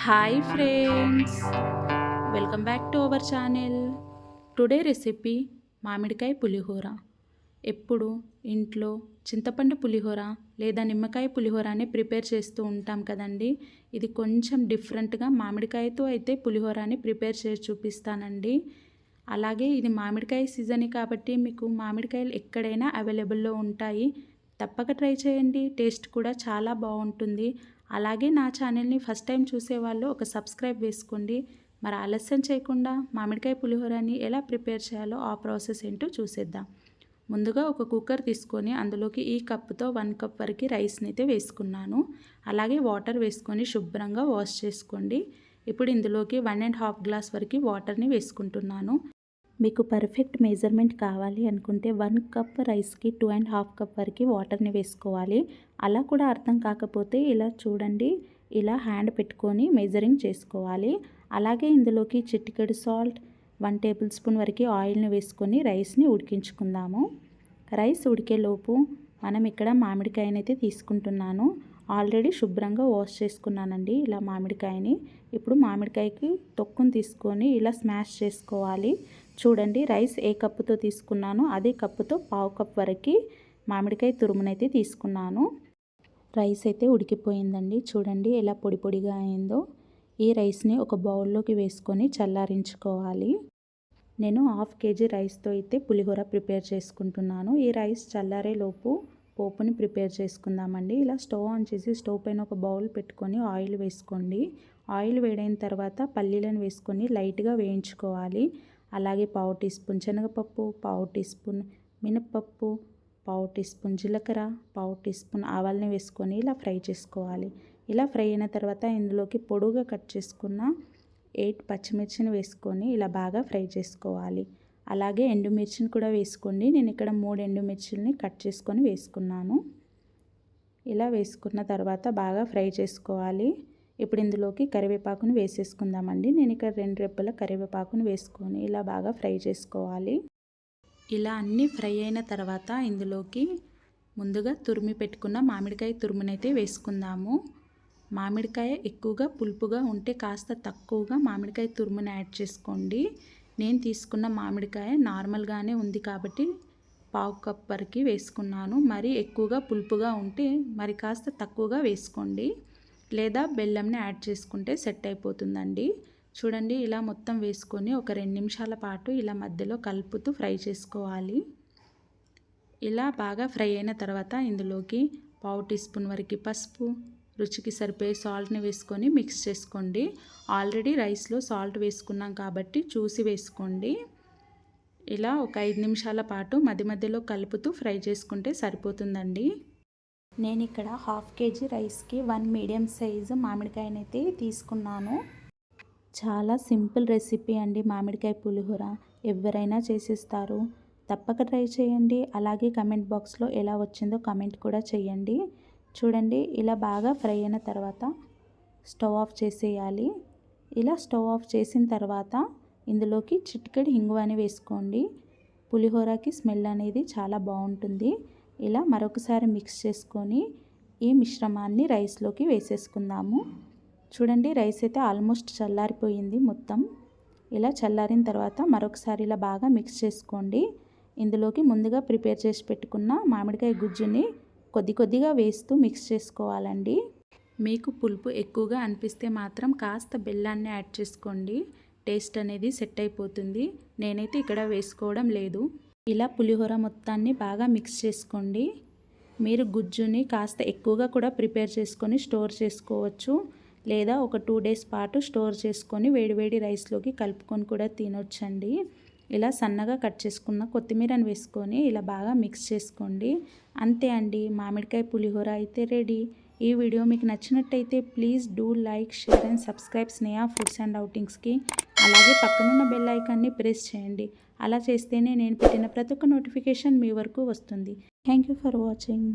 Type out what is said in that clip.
Hi friends, welcome back to our channel. Today recipe మామిడికాయ పులిహోర. ఎప్పుడు ఇంట్లో చింతపండు పులిహోర లేదా నిమ్మకాయ పులిహోరని ప్రిపేర్ చేస్తూ ఉంటాం కదండి. ఇది కొంచెం డిఫరెంట్గా మామిడికాయతో అయితే పులిహోరని ప్రిపేర్ చేసి చూపిస్తానండి. అలాగే ఇది మామిడికాయ సీజన్ కాబట్టి మీకు మామిడికాయలు ఎక్కడైనా అవైలబుల్లో ఉంటాయి. తప్పక ట్రై చేయండి, టేస్ట్ కూడా చాలా బాగుంటుంది. అలాగే నా ఛానల్ని ఫస్ట్ టైం చూసేవాళ్ళు ఒక సబ్స్క్రైబ్ వేసుకోండి. మరి ఆలస్యం చేయకుండా మామిడికాయ పులిహోరని ఎలా ప్రిపేర్ చేయాలో ఆ ప్రాసెస్ ఏంటో చూసేద్దాం. ముందుగా ఒక కుక్కర్ తీసుకొని అందులోకి ఈ కప్పుతో 1 కప్ వరకు రైస్ని అయితే వేసుకున్నాను. అలాగే వాటర్ వేసుకొని శుభ్రంగా వాష్ చేసుకోండి. ఇప్పుడు ఇందులోకి 1.5 గ్లాస్ వరకు వాటర్ని వేసుకుంటున్నాను. మీకు పర్ఫెక్ట్ మెజర్మెంట్ కావాలి అనుకుంటే 1 కప్ రైస్కి 2.5 కప్ వరకు వాటర్ని వేసుకోవాలి. అలా కూడా అర్థం కాకపోతే ఇలా చూడండి, ఇలా హ్యాండ్ పెట్టుకొని మెజరింగ్ చేసుకోవాలి. అలాగే ఇందులోకి చిటికెడు సాల్ట్, 1 టేబుల్ స్పూన్ వరకు ఆయిల్ని వేసుకొని రైస్ని ఉడికించుకుందాము. రైస్ ఉడికేలోపు మనం ఇక్కడ మామిడికాయని అయితే తీసుకుంటున్నాను. ఆల్రెడీ శుభ్రంగా వాష్ చేసుకున్నానండి ఇలా మామిడికాయని. ఇప్పుడు మామిడికాయకి తొక్కును తీసుకొని ఇలా స్మాష్ చేసుకోవాలి. చూడండి, రైస్ ఏ కప్పుతో తీసుకున్నానో అదే కప్పుతో 1/2 కప్ వరకు మామిడికాయ తురుమునైతే తీసుకున్నాను. రైస్ అయితే ఉడికిపోయిందండి. చూడండి ఎలా పొడి పొడిగా అయిందో. ఈ రైస్ని ఒక బౌల్లోకి వేసుకొని చల్లారించుకోవాలి. నేను 1/2 కేజీ రైస్తో అయితే పులిహోర ప్రిపేర్ చేసుకుంటున్నాను. ఈ రైస్ చల్లారేలోపు పోపుని ప్రిపేర్ చేసుకుందామండి. ఇలా స్టవ్ ఆన్ చేసి స్టవ్ పైన ఒక బౌల్ పెట్టుకొని ఆయిల్ వేసుకోండి. ఆయిల్ వేడైన తర్వాత పల్లీలను వేసుకొని లైట్గా వేయించుకోవాలి. అలాగే 1/2 టీ స్పూన్ శనగపప్పు, 1/2 టీ స్పూన్ మినప్పప్పు, 1/2 టీ స్పూన్ జీలకర్ర, 1/2 టీ స్పూన్ ఆవాల్ని వేసుకొని ఇలా ఫ్రై చేసుకోవాలి. ఇలా ఫ్రై అయిన తర్వాత ఇందులోకి పొడుగా కట్ చేసుకున్న 8 పచ్చిమిర్చిని వేసుకొని ఇలా బాగా ఫ్రై చేసుకోవాలి. అలాగే ఎండుమిర్చిని కూడా వేసుకోండి. నేను ఇక్కడ 3 ఎండుమిర్చిని కట్ చేసుకొని వేసుకున్నాను. ఇలా వేసుకున్న తర్వాత బాగా ఫ్రై చేసుకోవాలి. ఇప్పుడు ఇందులోకి కరివేపాకును వేసేసుకుందామండి. నేను ఇక్కడ 2 రెబ్బల కరివేపాకును వేసుకొని ఇలా బాగా ఫ్రై చేసుకోవాలి. ఇలా అన్నీ ఫ్రై అయిన తర్వాత ఇందులోకి ముందుగా తురిమి పెట్టుకున్న మామిడికాయ తురుమునైతే వేసుకుందాము. మామిడికాయ ఎక్కువగా పులుపుగా ఉంటే కాస్త తక్కువగా మామిడికాయ తురుముని యాడ్ చేసుకోండి. నేను తీసుకున్న మామిడికాయ నార్మల్గానే ఉంది కాబట్టి 1/2 కప్ వరకు వేసుకున్నాను. మరి ఎక్కువగా పులుపుగా ఉంటే మరి కాస్త తక్కువగా వేసుకోండి, లేదా బెల్లంని యాడ్ చేసుకుంటే సెట్ అయిపోతుందండి. చూడండి, ఇలా మొత్తం వేసుకొని ఒక 2 నిమిషాల పాటు ఇలా మధ్యలో కలుపుతూ ఫ్రై చేసుకోవాలి. ఇలా బాగా ఫ్రై అయిన తర్వాత ఇందులోకి 1/2 టీ స్పూన్ వరకు పసుపు, రుచికి సరిపోయే సాల్ట్ని వేసుకొని మిక్స్ చేసుకోండి. ఆల్రెడీ రైస్లో సాల్ట్ వేసుకున్నాం కాబట్టి చూసి వేసుకోండి. ఇలా ఒక 5 నిమిషాల పాటు మధ్య మధ్యలో కలుపుతూ ఫ్రై చేసుకుంటే సరిపోతుందండి. నేను ఇక్కడ 1/2 కేజీ రైస్కి 1 మీడియం సైజు మామిడికాయనైతే తీసుకున్నాను. చాలా సింపుల్ రెసిపీ అండి మామిడికాయ పులిహోర. ఎవరైనా చేసేస్తారు. తప్పక ట్రై చేయండి. అలాగే కమెంట్ బాక్స్లో ఎలా వచ్చిందో కమెంట్ కూడా చేయండి. చూడండి, ఇలా బాగా ఫ్రై అయిన తర్వాత స్టవ్ ఆఫ్ చేసేయాలి. ఇలా స్టవ్ ఆఫ్ చేసిన తర్వాత ఇందులోకి చిటికెడు ఇంగువని వేసుకోండి. పులిహోరకి స్మెల్ అనేది చాలా బాగుంటుంది. ఇలా మరొకసారి మిక్స్ చేసుకొని ఈ మిశ్రమాన్ని రైస్లోకి వేసేసుకుందాము. చూడండి, రైస్ అయితే ఆల్మోస్ట్ చల్లారిపోయింది మొత్తం. ఇలా చల్లారిన తర్వాత మరొకసారి ఇలా బాగా మిక్స్ చేసుకోండి. ఇందులోకి ముందుగా ప్రిపేర్ చేసి పెట్టుకున్న మామిడికాయ గుజ్జుని కొద్ది కొద్దిగా వేస్తూ మిక్స్ చేసుకోవాలండి. మీకు పులుపు ఎక్కువగా అనిపిస్తే మాత్రం కాస్త బెల్లాన్ని యాడ్ చేసుకోండి. టేస్ట్ అనేది సెట్ అయిపోతుంది. నేనైతే ఇక్కడ వేసుకోవడం లేదు. ఇలా పులిహోర మొత్తాన్ని బాగా మిక్స్ చేసుకోండి. మీరు గుజ్జుని కాస్త ఎక్కువగా కూడా ప్రిపేర్ చేసుకొని స్టోర్ చేసుకోవచ్చు, లేదా ఒక 2 డేస్ పాటు స్టోర్ చేసుకొని వేడివేడి రైస్లోకి కలుపుకొని కూడా తినొచ్చండి. ఇలా సన్నగా కట్ చేసుకున్న కొత్తిమీరని వేసుకొని ఇలా బాగా మిక్స్ చేసుకోండి. అంతే అండి, మామిడికాయ పులిహోర అయితే రెడీ. ఈ వీడియో మీకు నచ్చినట్టయితే please do like, share and subscribe Sneha foods and అవుటింగ్స్కి. అలాగే పక్కనున్న బెల్ ఐకాన్ని ప్రెస్ చేయండి. అలా చేస్తేనే నేను పెట్టిన ప్రతి ఒక్క నోటిఫికేషన్ మీ వరకు వస్తుంది. Thank you for watching.